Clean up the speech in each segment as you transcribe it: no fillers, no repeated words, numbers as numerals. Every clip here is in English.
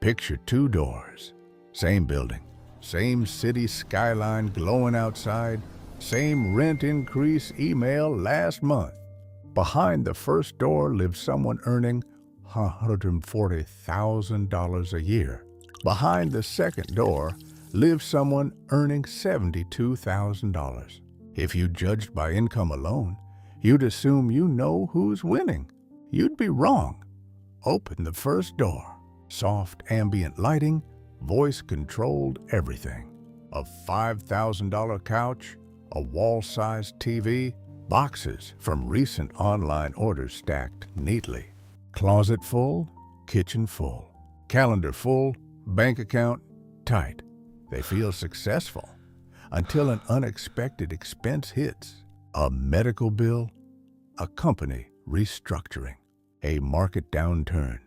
Picture two doors, same building, same city skyline glowing outside, same rent increase email last month. Behind the first door lives someone earning $140,000 a year. Behind the second door lives someone earning $72,000. If you judged by income alone, you'd assume you know who's winning. You'd be wrong. Open the first door. Soft ambient lighting, voice-controlled everything. A $5,000 couch, a wall-sized TV, boxes from recent online orders stacked neatly. Closet full, kitchen full. Calendar full, bank account tight. They feel successful until an unexpected expense hits. A medical bill, a company restructuring, a market downturn.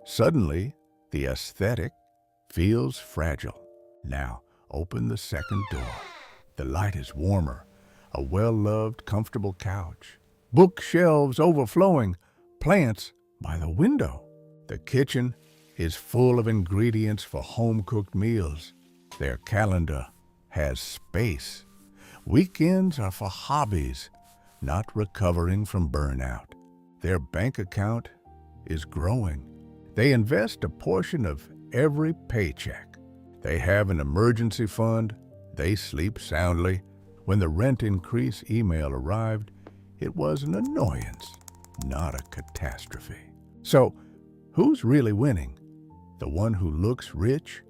Suddenly, the aesthetic feels fragile. Now, open the second door. The light is warmer, a well-loved, comfortable couch, bookshelves overflowing, plants by the window. The kitchen is full of ingredients for home-cooked meals. Their calendar has space. Weekends are for hobbies, not recovering from burnout. Their bank account is growing. They invest a portion of every paycheck. They have an emergency fund. They sleep soundly. When the rent increase email arrived, it was an annoyance, not a catastrophe. So, who's really winning? The one who looks rich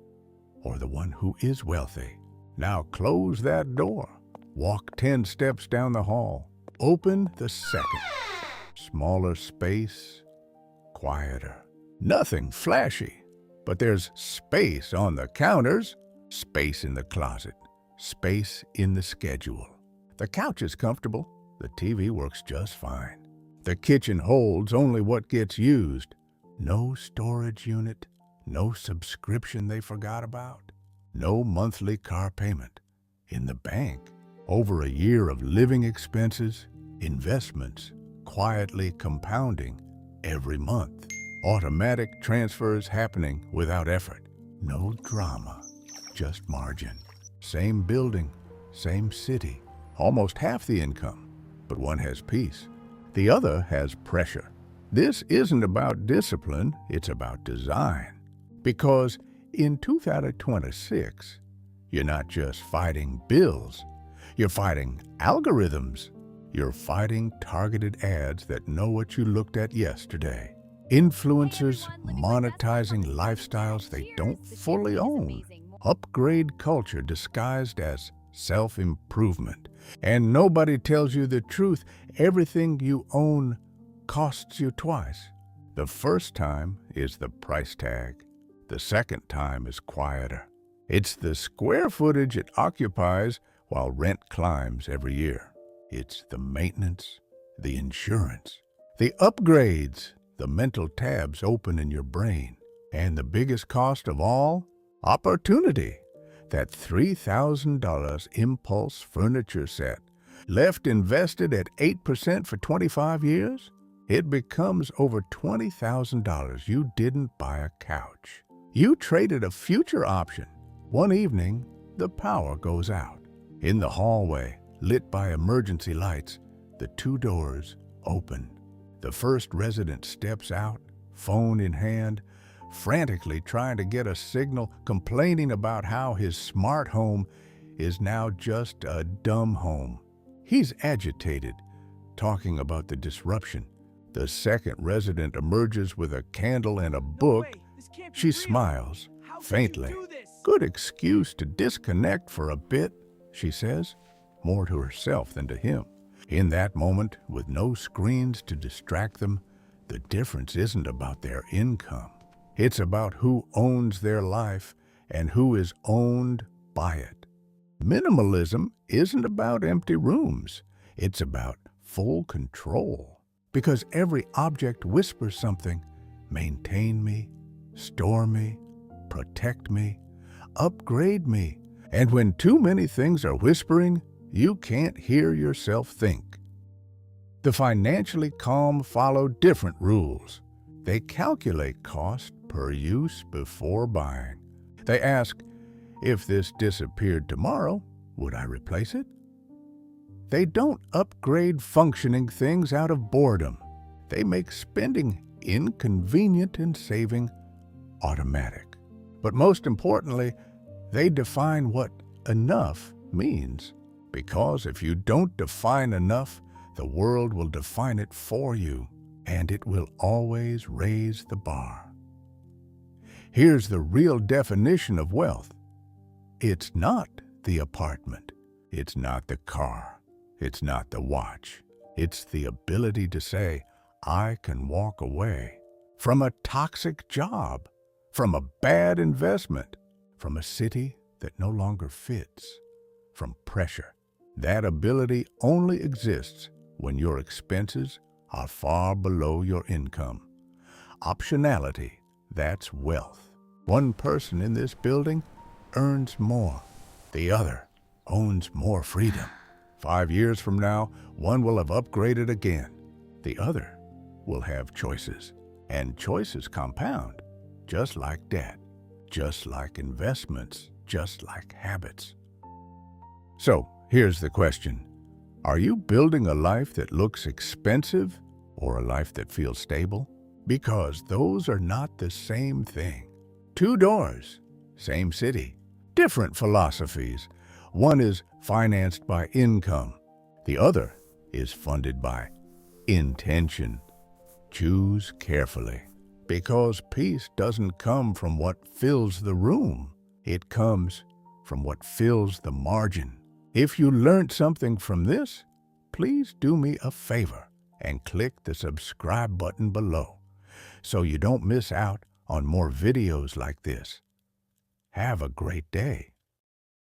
or the one who is wealthy? Now close that door. Walk 10 steps down the hall. Open the second. Smaller space, quieter. Nothing flashy, but there's space on the counters, space in the closet, space in the schedule. The couch is comfortable. The TV works just fine. The kitchen holds only what gets used. No storage unit, no subscription they forgot about, no monthly car payment. In the bank, over a year of living expenses, investments, quietly compounding every month. Automatic transfers happening without effort. No drama, just margin. Same building, same city, almost half the income, but one has peace. The other has pressure. This isn't about discipline, it's about design. Because in 2026, you're not just fighting bills, you're fighting algorithms. You're fighting targeted ads that know what you looked at yesterday. Influencers monetizing lifestyles they don't fully own. Upgrade culture disguised as self-improvement. And nobody tells you the truth. Everything you own costs you twice. The first time is the price tag. The second time is quieter. It's the square footage it occupies while rent climbs every year. It's the maintenance, the insurance, the upgrades, the mental tabs open in your brain. And the biggest cost of all, opportunity. That $3,000 impulse furniture set, left invested at 8% for 25 years, it becomes over $20,000 you didn't buy a couch. You traded a future option. One evening, the power goes out. In the hallway, lit by emergency lights, the two doors open. The first resident steps out, phone in hand, frantically trying to get a signal, complaining about how his smart home is now just a dumb home. He's agitated, talking about the disruption. The second resident emerges with a candle and a book. She smiles, faintly. Good excuse to disconnect for a bit, she says, more to herself than to him. In that moment, with no screens to distract them, the difference isn't about their income. It's about who owns their life and who is owned by it. Minimalism isn't about empty rooms. It's about full control. Because every object whispers something. Maintain me, store me, protect me, upgrade me. And when too many things are whispering, you can't hear yourself think. The financially calm follow different rules. They calculate cost per use before buying. They ask, if this disappeared tomorrow, would I replace it? They don't upgrade functioning things out of boredom. They make spending inconvenient and saving automatic. But most importantly, they define what enough means. Because if you don't define enough, the world will define it for you, and it will always raise the bar. Here's the real definition of wealth. It's not the apartment. It's not the car. It's not the watch. It's the ability to say, I can walk away from a toxic job, from a bad investment, from a city that no longer fits, from pressure. That ability only exists when your expenses are far below your income. Optionality, that's wealth. One person in this building earns more. The other owns more freedom. 5 years from now, one will have upgraded again. The other will have choices. And choices compound, just like debt, just like investments, just like habits. So, here's the question. Are you building a life that looks expensive or a life that feels stable? Because those are not the same thing. 2 doors, same city, different philosophies. One is financed by income. The other is funded by intention. Choose carefully, because peace doesn't come from what fills the room. It comes from what fills the margin. If you learned something from this, please do me a favor and click the subscribe button below so you don't miss out on more videos like this. Have a great day.